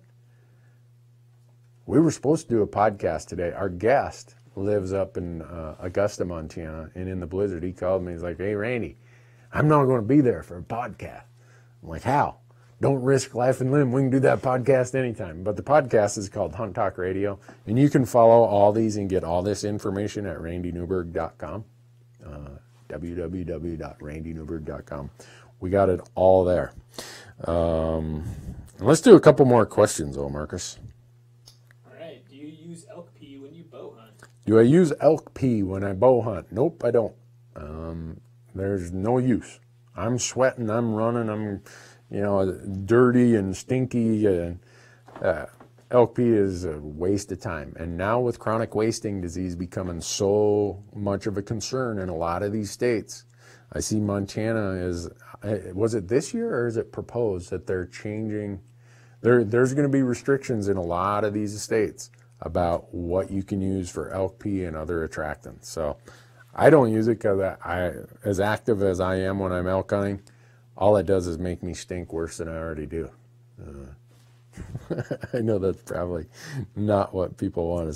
We were supposed to do a podcast today. Our guest lives up in Augusta, Montana, and in the blizzard, he called me. He's like, hey, Randy, I'm not going to be there for a podcast. I'm like, how? Don't risk life and limb. We can do that podcast anytime. But the podcast is called Hunt Talk Radio, and you can follow all these and get all this information at randynewberg.com, www.randynewberg.com. We got it all there. Let's do a couple more questions, though, Marcus. All right. Do you Do I use elk pee when I bow hunt? Nope, I don't. There's no use. I'm sweating, I'm running, I'm, dirty and stinky. Elk pee is a waste of time. And now with chronic wasting disease becoming so much of a concern in a lot of these states, I see Montana is, was it this year or is it proposed that they're changing? There's going to be restrictions in a lot of these states about what you can use for elk pee and other attractants. So I don't use it because as active as I am when I'm elk hunting, all it does is make me stink worse than I already do. I know that's probably not what people want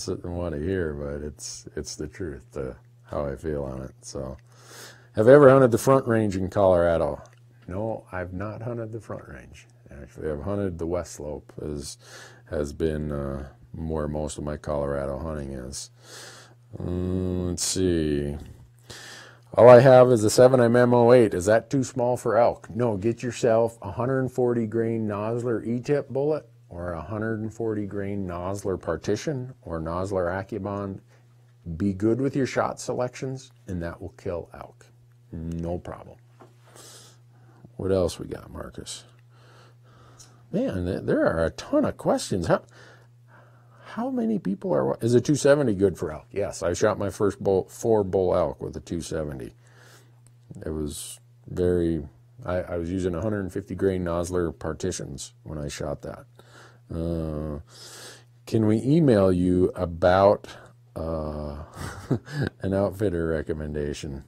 to hear, but it's the truth, how I feel on it. So, have I ever hunted the Front Range in Colorado? No, I've not hunted the Front Range. Actually, I've hunted the West Slope. Has been where most of my Colorado hunting is. Let's see. All I have is a 7M M08. Is that too small for elk? No, get yourself a 140 grain Nosler E-tip bullet or a 140 grain Nosler partition or Nosler AccuBond. Be good with your shot selections, and that will kill elk. No problem. What else we got, Marcus? Man, there are a ton of questions. How many people are... Is a 270 good for elk? Yes, I shot my first 4-bull elk with a 270. It was very... I was using 150 grain Nosler partitions when I shot that. Can we email you about an outfitter recommendation?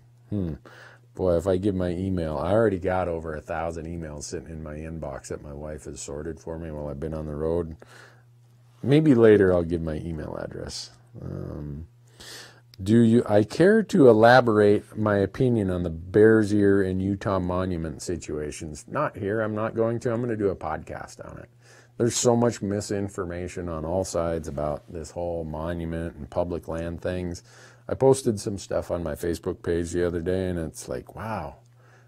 Boy, if I give my email, I already got over 1,000 emails sitting in my inbox that my wife has sorted for me while I've been on the road. Maybe later I'll give my email address. I care to elaborate my opinion on the Bears Ear and Utah Monument situations? Not here. I'm not going to. I'm going to do a podcast on it. There's so much misinformation on all sides about this whole monument and public land things. I posted some stuff on my Facebook page the other day, and it's like, wow,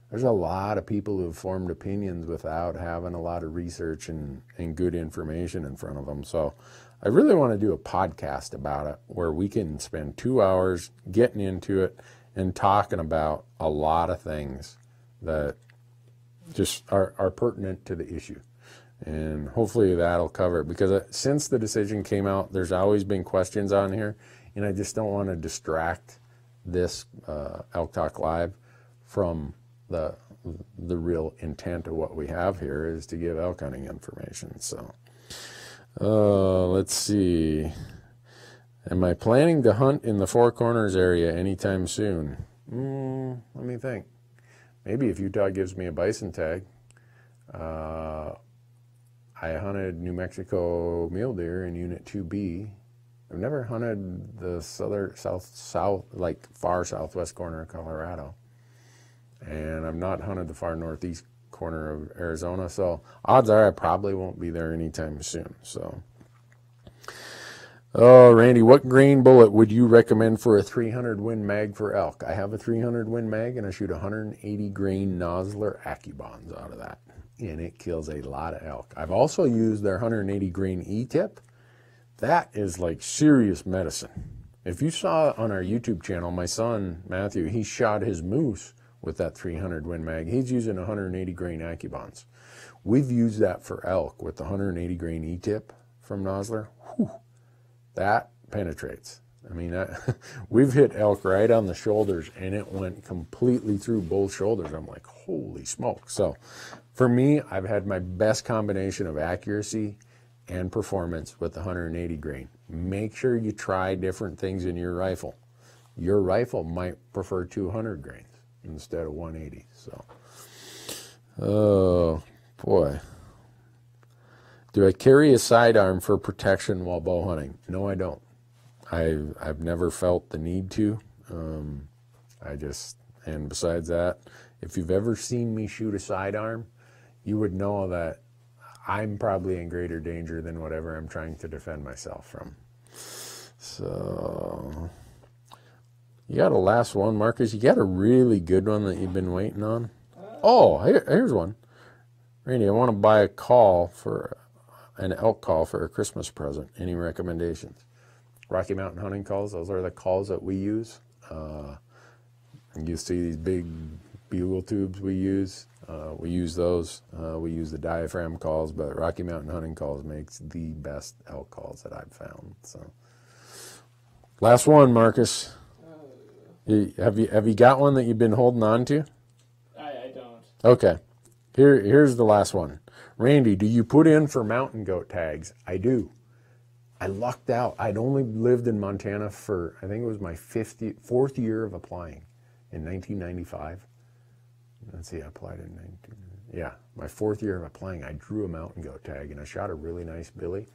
there's a lot of people who have formed opinions without having a lot of research and good information in front of them. So I really want to do a podcast about it where we can spend 2 hours getting into it and talking about a lot of things that just are pertinent to the issue. And hopefully that'll cover it, because since the decision came out, there's always been questions on here, and I just don't want to distract this Elk Talk Live from the real intent of what we have here is to give elk hunting information. So let's see. Am I planning to hunt in the Four Corners area anytime soon? Let me think. Maybe if Utah gives me a bison tag. I hunted New Mexico mule deer in Unit 2B. I've never hunted the south, like far southwest corner of Colorado. And I've not hunted the far northeast corner of Arizona. So odds are I probably won't be there anytime soon. So, oh, Randy, what grain bullet would you recommend for a 300 Win mag for elk? I have a 300 Win mag, and I shoot 180 grain Nosler AccuBonds out of that. And it kills a lot of elk. I've also used their 180 grain E-tip. That is like serious medicine. If you saw on our YouTube channel, my son, Matthew, he shot his moose with that 300 Win mag. He's using 180 grain AccuBonds. We've used that for elk with the 180 grain E-tip from Nosler. Whew, that penetrates. I mean, we've hit elk right on the shoulders, and it went completely through both shoulders. I'm like, holy smoke. So for me, I've had my best combination of accuracy and performance with the 180 grain. Make sure you try different things in your rifle. Your rifle might prefer 200 grains instead of 180. So, oh boy. Do I carry a sidearm for protection while bow hunting? No, I don't. I've never felt the need to. And besides that, if you've ever seen me shoot a sidearm, you would know that I'm probably in greater danger than whatever I'm trying to defend myself from. So, you got a last one, Marcus? You got a really good one that you've been waiting on? Oh, here's one. Randy, I want to buy an elk call for a Christmas present. Any recommendations? Rocky Mountain hunting calls. Those are the calls that we use. You see these big bugle tubes we use. We use those. We use the diaphragm calls, but Rocky Mountain hunting calls makes the best elk calls that I've found. So, last one, Marcus. Have you got one that you've been holding on to? I don't. Okay. Here's the last one. Randy, do you put in for mountain goat tags? I do. I lucked out. I'd only lived in Montana for, I think it was my fourth year of applying in 1995. Let's see, I applied in 19. Yeah, my fourth year of applying, I drew a mountain goat tag and I shot a really nice billy.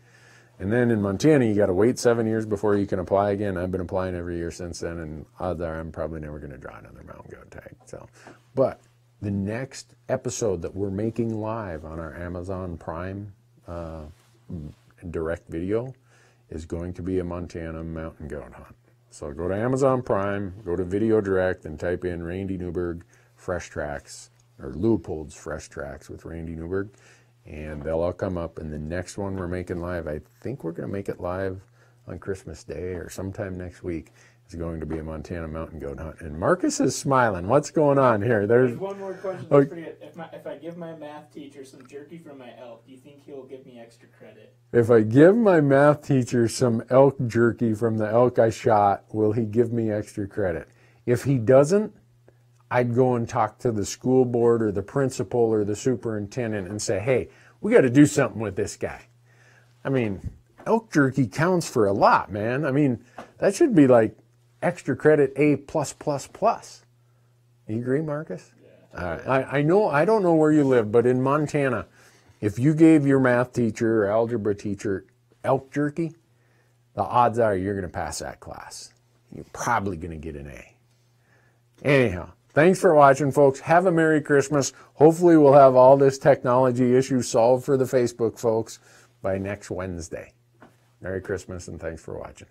And then in Montana, you got to wait 7 years before you can apply again. I've been applying every year since then, and odds are I'm probably never going to draw another mountain goat tag. So, but the next episode that we're making live on our Amazon Prime direct video is going to be a Montana mountain goat hunt. So go to Amazon Prime, go to Video Direct, and type in Randy Newberg Fresh Tracks, or Leupold's Fresh Tracks with Randy Newberg, and they'll all come up. And the next one we're making live, I think we're going to make it live on Christmas Day or sometime next week, is going to be a Montana mountain goat hunt. And Marcus is smiling. What's going on here? There's one more question. Okay. If I give my math teacher some jerky from my elk, do you think he'll give me extra credit? If I give my math teacher some elk jerky from the elk I shot, will he give me extra credit? If he doesn't, I'd go and talk to the school board or the principal or the superintendent and say, hey, we got to do something with this guy. I mean, elk jerky counts for a lot, man. I mean, that should be like extra credit A+++. You agree, Marcus? Yeah. I know, I don't know where you live, but in Montana, if you gave your math teacher or algebra teacher elk jerky, the odds are you're going to pass that class. You're probably going to get an A. Anyhow, thanks for watching, folks. Have a Merry Christmas. Hopefully we'll have all this technology issue solved for the Facebook folks by next Wednesday. Merry Christmas and thanks for watching.